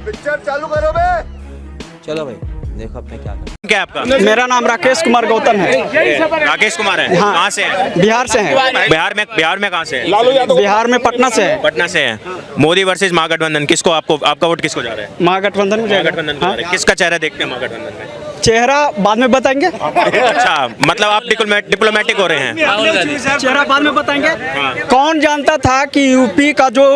Picture चालू करो बे। चलो भाई देखो अपने क्या कर। क्या आपका? मेरा नाम राकेश कुमार गौतम है। राकेश कुमार है। हाँ। कहाँ से है? बिहार से हैं। बिहार में कहाँ से है? बिहार में पटना से है। पटना से है। मोदी वर्सेस महागठबंधन, किसको आपका वोट किसको जा रहा है? महागठबंधन में जाएगा। महागठबंधन को जा रहा है। किसका चेहरा देखते हैं महागठबंधन में? चेहरा बाद में बताएंगे। अच्छा, मतलब आप डिप्लोमेटिक हो रहे हैं। चेहरा बाद में बताएंगे। कौन जानता था कि यूपी का जो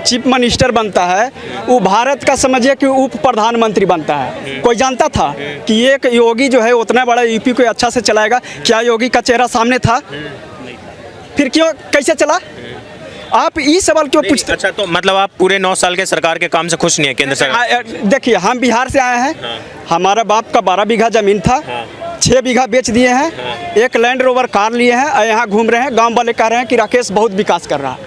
चीफ मिनिस्टर बनता है वो भारत का समझिए कि उप प्रधानमंत्री बनता है। कोई जानता था कि एक योगी जो है उतना बड़ा यूपी को अच्छा से चलाएगा? क्या योगी का चेहरा सामने था? फिर क्यों कैसे चला? आप ये सवाल क्यों पूछते? अच्छा, तो मतलब आप पूरे 9 साल के सरकार के काम से खुश नहीं है केंद्र सरकार? देखिए, हम बिहार से आए हैं। हमारा बाप का 12 बीघा जमीन था। 6 बीघा बेच दिए हैं। एक लैंड रोवर कार लिए हैं और यहाँ घूम रहे हैं। गांव वाले कह रहे हैं कि राकेश बहुत विकास कर रहा है।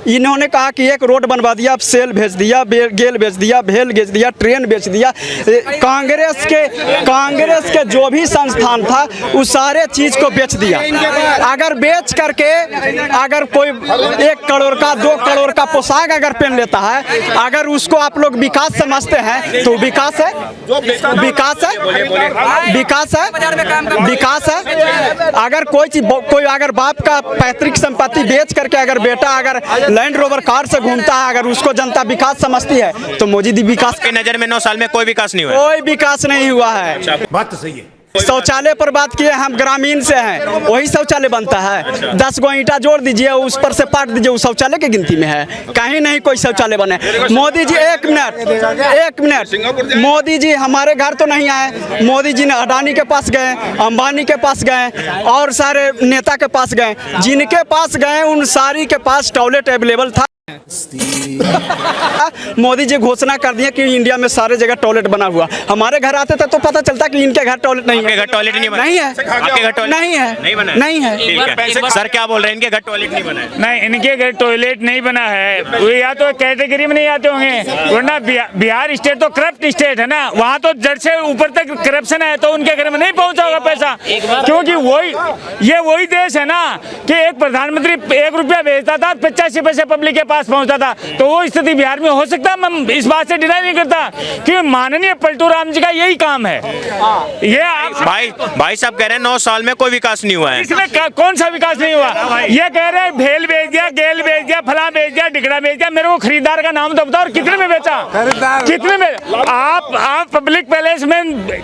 इन्होंने कहा कि एक रोड बनवा दिया, सेल भेज दिया, गेल बेच दिया, भेल बेच दिया, ट्रेन बेच दिया। कांग्रेस के जो भी संस्थान था उस सारे चीज को बेच दिया। अगर बेच करके अगर कोई 1 करोड़ का 2 करोड़ का पोशाक अगर पहन लेता है, अगर उसको आप लोग विकास समझते हैं तो विकास है। विकास है। विकास है। विकास है। अगर कोई अगर बाप का पैतृक संपत्ति बेच करके अगर बेटा अगर लैंड रोवर कार से घूमता है, अगर उसको जनता विकास समझती है तो मोदी जी विकास की नजर में 9 साल में कोई विकास नहीं हुआ। कोई विकास नहीं हुआ है। बात तो सही है। शौचालय पर बात किए, हम ग्रामीण से हैं, वही शौचालय बनता है। 10 गो ईंटा जोड़ दीजिए, उस पर से पाट दीजिए, उस शौचालय की गिनती में है? कहीं नहीं कोई शौचालय बने। मोदी जी एक मिनट, मोदी जी हमारे घर तो नहीं आए। मोदी जी ने अडानी के पास गए, अंबानी के पास गए और सारे नेता के पास गए। जिनके पास गए उन सारी के पास टॉयलेट अवेलेबल था। मोदी जी घोषणा कर दिए कि इंडिया में सारे जगह टॉयलेट बना हुआ। हमारे घर आते थे तो पता चलता कि इनके घर टॉयलेट नहीं है। आपके घर टॉयलेट नहीं बना? नहीं है। आपके घर टॉयलेट नहीं है। नहीं बना? नहीं है। सर क्या बोल रहे हैं? इनके घर टॉयलेट नहीं बना है? नहीं, इनके घर टॉयलेट नहीं बना है। वो या तो कैटेगरी में नहीं आते होंगे, वरना बिहार स्टेट तो करप्ट स्टेट है ना। वहाँ तो जड़ से ऊपर तक करप्शन है, तो उनके घर में नहीं पहुँचा होगा पैसा। क्योंकि वही देश है ना कि एक प्रधानमंत्री 1 रुपया भेजता था, 85 पैसे पब्लिक के पास पहुँचता था। तो वो स्थिति बिहार में हो सकता है। मैं इस बात से डिनाई नहीं करता कि माननीय पलटू राम जी का यही काम है। ये भाई साहब कह रहे हैं 9 साल में कोई विकास नहीं हुआ है। इसमें कौन सा विकास नहीं हुआ? ये कह रहे हैं भेल बेच दिया, गेल बेच दिया, फला बेच दिया, टिकड़ा बेच दिया। मेरे को खरीदार का नाम तो बताओ, और कितने में बेचा? कितने में? आप पब्लिक पैलेस में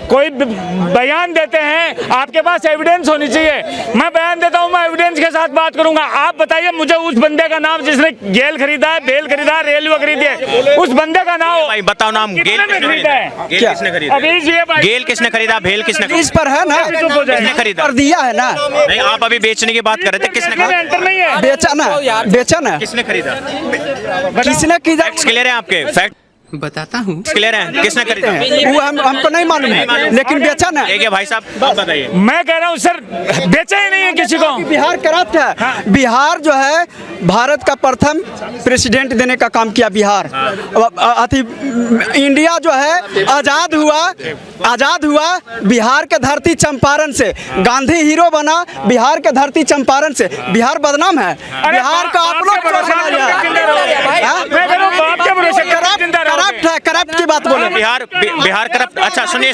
कोई बयान देते हैं, आपके पास एविडेंस होनी चाहिए। मैं बयान देता हूँ, मैं एविडेंस के साथ बात करूंगा। आप बताइए मुझे उस बंदे का नाम जिसने गेल खरीदा है, बेल खरीदा, रेलवे खरीदी है, उस बंदे का नाम भाई बताओ। नाम गेल किसने खरीदा है? गेल किसने खरीदा? गेल किसने खरीदा? भेल किसने खरीदा? इस पर है ना, किसने खरीदा? पर दिया है ना। नहीं, आप अभी बेचने की बात कर रहे थे। किसने खरीदा? बेचा ना। किसने खरीदा? किसने की? फैक्ट्स क्लियर है आपके? फैक्ट बताता हूँ। क्लियर है? किसने खरीदा? वो हमको नहीं मालूम है, लेकिन बेचा ना। ठीक है भाई साहब, आप बताइए। मैं कह रहा हूँ सर, बेचा ही नहीं है किसी को। बिहार करप्ट है। बिहार जो है भारत का प्रथम प्रेसिडेंट देने का काम किया बिहार। इंडिया जो है आजाद हुआ बिहार के धरती चंपारण से। गांधी हीरो बना बिहार के धरती चंपारण से। बिहार बदनाम है। बिहार का आप लोग करप्ट की बात बोले। बिहार करप्ट? अच्छा सुनिए,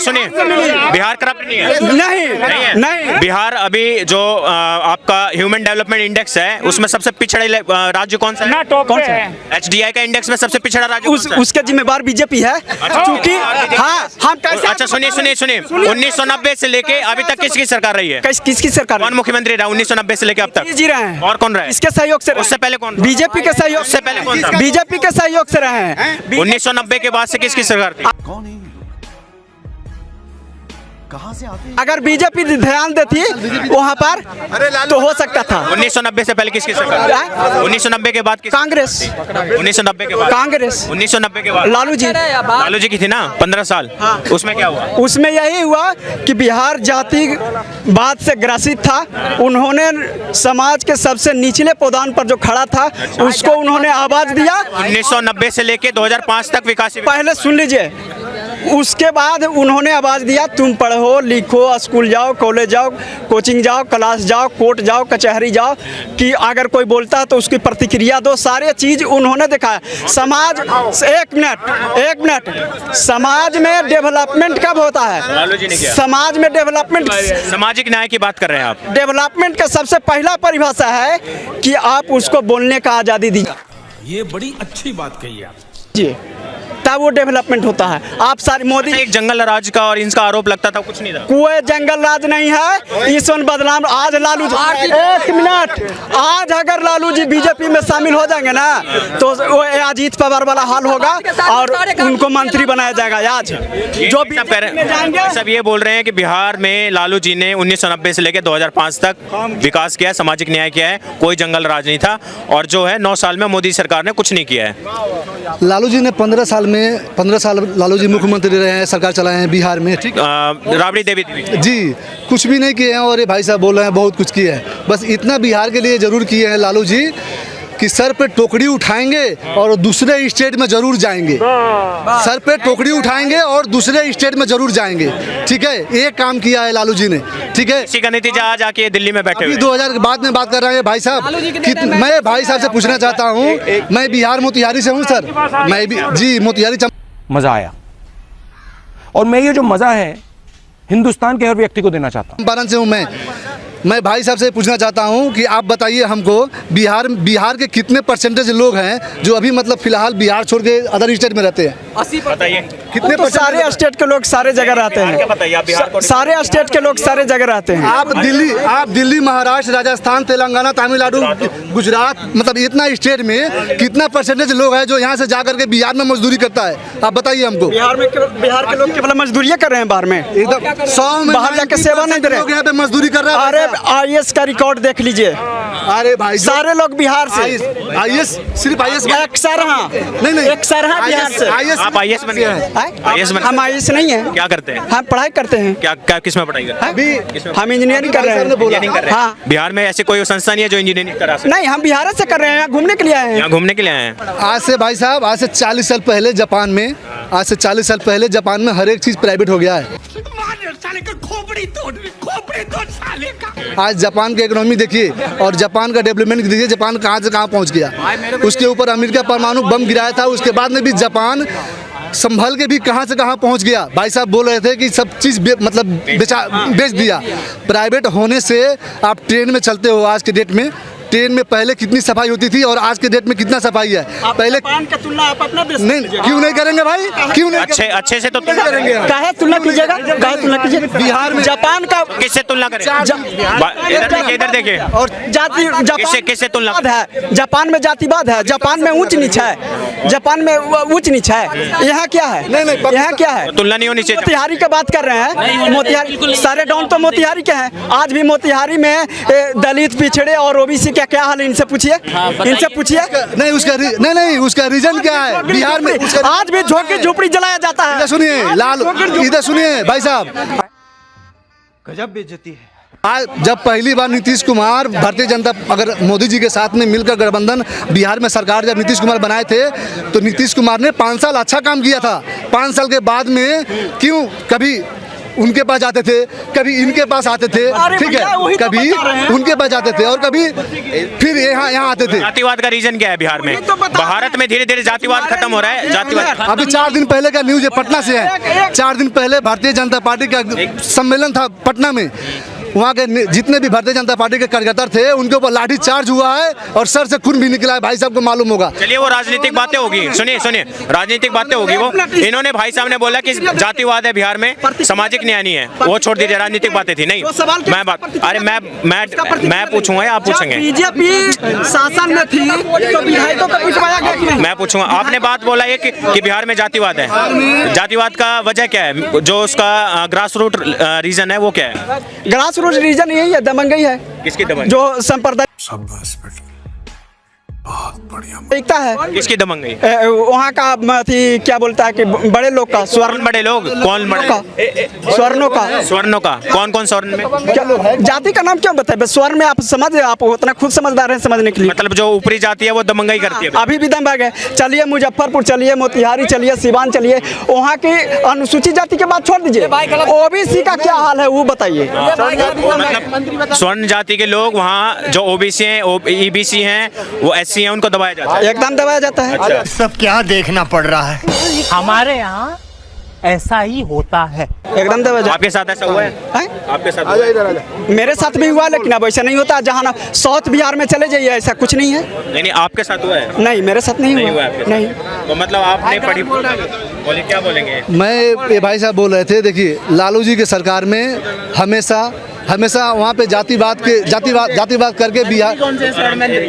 बिहार करप्ट नहीं है। नहीं। बिहार अभी जो आपका ह्यूमन डेवलपमेंट इंडेक्स है उसमें सबसे पिछड़े राज्य कौन सा है? कौन सा है? HDI का इंडेक्स में सबसे पिछड़ा राज्य उसके जिम्मेवार बीजेपी है। क्योंकि हम कैसे? अच्छा सुनिए 1990 से लेके अभी तक किसकी सरकार रही है? किसकी सरकार? कौन मुख्यमंत्री रहा 1990 से लेके अब तक? जी रहे हैं। और कौन रहा है? इसके सहयोग से। उससे पहले कौन? बीजेपी के सहयोग से पहले कौन था? बीजेपी के सहयोग से रहे हैं। 1990 के बाद से किसकी सरकार थी? कौन है? कहाँ से आते हैं? अगर बीजेपी ध्यान देती वहाँ पर तो हो सकता था। 1990 से पहले किसकी सरकार? 1990 के बाद कांग्रेस। 1990 के बाद कांग्रेस। 1990 के बाद लालू जी की थी ना 15 साल। उसमें क्या हुआ? उसमें यही हुआ कि बिहार जातिवाद से ग्रसित था। उन्होंने समाज के सबसे निचले पौधान पर जो खड़ा था उसको उन्होंने आवाज दिया। 1990 से लेके 2005 तक विकास। पहले सुन लीजिए, उसके बाद उन्होंने आवाज़ दिया तुम पढ़ो लिखो, स्कूल जाओ, कॉलेज जाओ, कोचिंग जाओ, क्लास जाओ, कोर्ट जाओ, कचहरी जाओ, कि अगर कोई बोलता है तो उसकी प्रतिक्रिया दो। सारे चीज़ उन्होंने दिखाया। समाज, एक मिनट, समाज में डेवलपमेंट कब होता है? लालू जी ने किया। समाज में डेवलपमेंट, सामाजिक न्याय की बात कर रहे हैं आप। डेवलपमेंट का सबसे पहला परिभाषा है कि आप उसको बोलने का आज़ादी दीजिए। ये बड़ी अच्छी बात कही आप जी, तब वो डेवलपमेंट होता है। आप सारे मोदी, एक जंगल राज का और इनका आरोप लगता था, कुछ नहीं था। कोई जंगल राज नहीं है। ईश्वर बदनाम आज लालू जी, एक मिनट, आज अगर लालू जी बीजेपी में शामिल हो जाएंगे ना तो वो अजीत पवार वाला हाल होगा और उनको मंत्री बनाया जाएगा। आज जो भी सब ये बोल रहे हैं कि बिहार में लालू जी ने 1990 से लेकर 2005 तक विकास किया है, सामाजिक न्याय किया है, कोई जंगल राज नहीं था, और जो है 9 साल में मोदी सरकार ने कुछ नहीं किया है। लालू जी ने 15 साल लालू जी मुख्यमंत्री रहे हैं, सरकार चलाए हैं बिहार में, ठीक। राबड़ी देवी जी, कुछ भी नहीं किए हैं और ये भाई साहब बोल रहे हैं बहुत कुछ किए हैं। बस इतना बिहार के लिए जरूर किए हैं लालू जी कि सर पे टोकरी उठाएंगे और दूसरे स्टेट में जरूर जाएंगे। सर पे टोकरी उठाएंगे और दूसरे स्टेट में जरूर जाएंगे, ठीक है। एक काम किया है लालू जी ने, ठीक है। इसी का नतीजा आज आके दिल्ली में बैठे अभी हुए 2000 के बाद में बात कर रहे हैं भाई साहब। मैं भाई साहब से पूछना चाहता हूँ, मैं बिहार मोतिहारी से हूँ सर, मैं भी जी मोतिहारी। मजा आया और मैं ये जो मजा है हिंदुस्तान के हर व्यक्ति को देना चाहता हूँ। बारन से हूँ मैं भाई साहब से पूछना चाहता हूँ कि आप बताइए हमको बिहार के कितने परसेंटेज लोग हैं जो अभी मतलब फिलहाल बिहार छोड़ के अदर स्टेट में रहते हैं? 80%। बताइए कितने तो सारे स्टेट के लोग सारे जगह रहते हैं। बताइए आप बिहार को। सारे स्टेट के लोग सारे जगह रहते हैं। आप दिल्ली, महाराष्ट्र, राजस्थान, तेलंगाना, तमिलनाडु, गुजरात, मतलब इतना स्टेट में कितना परसेंटेज लोग हैं जो यहाँ से जाकर के बिहार में मजदूरी करता है? आप बताइए हमको। बिहार के लोग केवल मजदूरी कर रहे हैं बाहर में, एकदम 100 में बाहर जाके सेवा नहीं दे रहे। लोग यहाँ पे मजदूरी कर रहे हैं। अरे IAS का रिकॉर्ड देख लीजिए, अरे भाई सारे लोग बिहार से। IAS सिर्फ IAS एक सर, हाँ नहीं एक सर है बिहार से। आप IAS बन गए? हम IAS नहीं है। क्या करते हैं? हम पढ़ाई करते हैं। क्या किस में पढ़ाई करते हैं? हम इंजीनियरिंग कर रहे हैं। हाँ, बिहार में ऐसे कोई संस्था नहीं है जो इंजीनियरिंग करा सके? नहीं, हम बिहार से कर रहे हैं, यहाँ घूमने के लिए आए हैं। यहाँ घूमने के लिए आए हैं। आज से भाई साहब, आज से 40 साल पहले जापान में हर एक चीज प्राइवेट हो गया है। आज जापान की इकोनॉमी देखिए और जापान का डेवलपमेंट देखिए, जापान कहाँ से कहाँ पहुँच गया। उसके ऊपर अमेरिका परमाणु बम गिराया था, उसके बाद में भी जापान संभल के भी कहाँ से कहाँ पहुँच गया। भाई साहब बोल रहे थे कि सब चीज़ मतलब बेच दिया। प्राइवेट होने से आप ट्रेन में चलते हो, आज के डेट में ट्रेन में पहले कितनी सफाई होती थी और आज के डेट में कितना सफाई है। पहले जापान का तुलना आप अपना देश नहीं, क्यों नहीं करेंगे भाई, क्यों नहीं अच्छे से तो तुलना करेंगे। काहे तुलना कीजिएगा, काहे तुलना कीजिए। बिहार में जापान का किससे तुलना करें? इधर देखिए और जाति किससे तुलना है? जापान में जातिवाद है, जापान में ऊंच नीच है, जापान में ऊंच नीच है। यहाँ क्या है? नहीं, यहाँ क्या है? तुलना नहीं होनी चाहिए। मोतिहारी की बात कर रहे हैं, मोतिहारी सारे डाउन तो मोतिहारी के हैं। आज भी मोतिहारी में दलित, पिछड़े और OBC का क्या हाल है? इनसे पूछिए, इनसे पूछिए। नहीं, उसका रीजन क्या है? बिहार में आज भी झोंकी झोपड़ी जलाया जाता है। इधर सुनिए लाल, इधर सुनिए भाई साहब, गजब बेइज्जती है। आज जब पहली बार नीतीश कुमार भारतीय जनता अगर मोदी जी के साथ में मिलकर गठबंधन बिहार में सरकार जब नीतीश कुमार बनाए थे तो नीतीश कुमार ने 5 साल अच्छा काम किया था। 5 साल के बाद में क्यों कभी उनके पास जाते थे, कभी इनके पास आते थे, ठीक है, कभी उनके पास जाते थे और कभी फिर यहाँ आते थे। जातिवाद का रीजन क्या है बिहार में? भारत में धीरे धीरे जातिवाद खत्म हो रहा है। जातिवाद अभी 4 दिन पहले का न्यूज है, पटना से है। 4 दिन पहले भारतीय जनता पार्टी का सम्मेलन था पटना में। वहाँ के जितने भी भारतीय जनता पार्टी के कार्यकर्ता थे उनके ऊपर लाठी चार्ज हुआ है और सर से खून भी निकला है। भाई साहब को मालूम होगा। चलिए वो राजनीतिक बातें होगी, सुनिए राजनीतिक बातें होगी। वो इन्होंने भाई साहब ने बोला कि जातिवाद है बिहार में, सामाजिक न्याय नहीं है, वो छोड़ दीजिए, राजनीतिक बातें थी। नहीं मैं बात, अरे मैं पूछूंगा या आप पूछेंगे? बीजेपी शासन में थी तो विधायकों को पिटवाया गया। मैं पूछूंगा, आपने बात बोला है कि बिहार में जातिवाद है। जातिवाद का वजह क्या है? जो उसका ग्रास रूट रीजन है वो क्या है? ग्रास रूट रीजन यही है, दबंगई है। किसकी दबंगई? जो संप्रदाय। शाबाश बेटा, दिखता है किसकी दबंगई? वहाँ का अथी क्या बोलता है कि बड़े लोग का स्वर्ण कौन बड़े लोग? कौन बड़े? स्वर्णों का स्वर्णों का कौन कौन स्वर्ण में? क्या जाति का नाम क्यों बताए? स्वर्ण में आप समझ, आप उतना खुद समझदार हैं समझने के लिए। मतलब जो ऊपरी जाति है वो दबंगई करती है। अभी भी दमबाग है। चलिए मुजफ्फरपुर चलिए, मोतिहारी चलिए, सिवान चलिए, वहाँ की अनुसूचित जाति के बात छोड़ दीजिए, ओबीसी का क्या हाल है वो बताइए। मतलब स्वर्ण जाति के लोग वहाँ जो ओबीसी हैं, ईबीसी हैं, वो एससी हैं, उनको दबाया जाता है। एकदम दबाया जाता है। अच्छा। सब क्या देखना पड़ रहा है। हमारे यहाँ ऐसा ही होता है। एकदम दबाया जाता आपके साथ ऐसा हुआ है? आपके साथ हुआ है? मेरे साथ भी हुआ, लेकिन अब ऐसा नहीं होता। जहाँ ना साउथ बिहार में चले जाइए, ऐसा कुछ नहीं है। नहीं, आपके साथ हुआ है? नहीं, मेरे साथ नहीं हुआ। आपके साथ? नहीं। तो मतलब आपने पढ़ी, बोले क्या बोलेंगे? मैं ये भाई साहब बोल रहे थे, देखिए लालू जी के सरकार में हमेशा वहाँ पे जातिवाद करके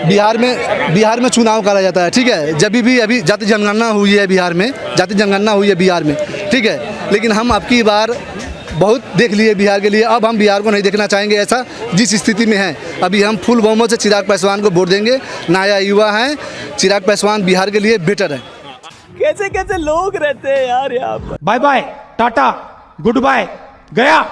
बिहार में चुनाव करा जाता है। ठीक है, जब भी अभी जाति जनगणना हुई है बिहार में, ठीक है, लेकिन हम अब की बार बहुत देख लिए बिहार के लिए, अब हम बिहार को नहीं देखना चाहेंगे ऐसा जिस स्थिति में है। अभी हम फुल बहुमत से चिराग पासवान को वोट देंगे। नया युवा है, चिराग पासवान बिहार के लिए बेटर है। कैसे कैसे लोग रहते हैं यार यहाँ पर। Bye bye, tata, goodbye, गया।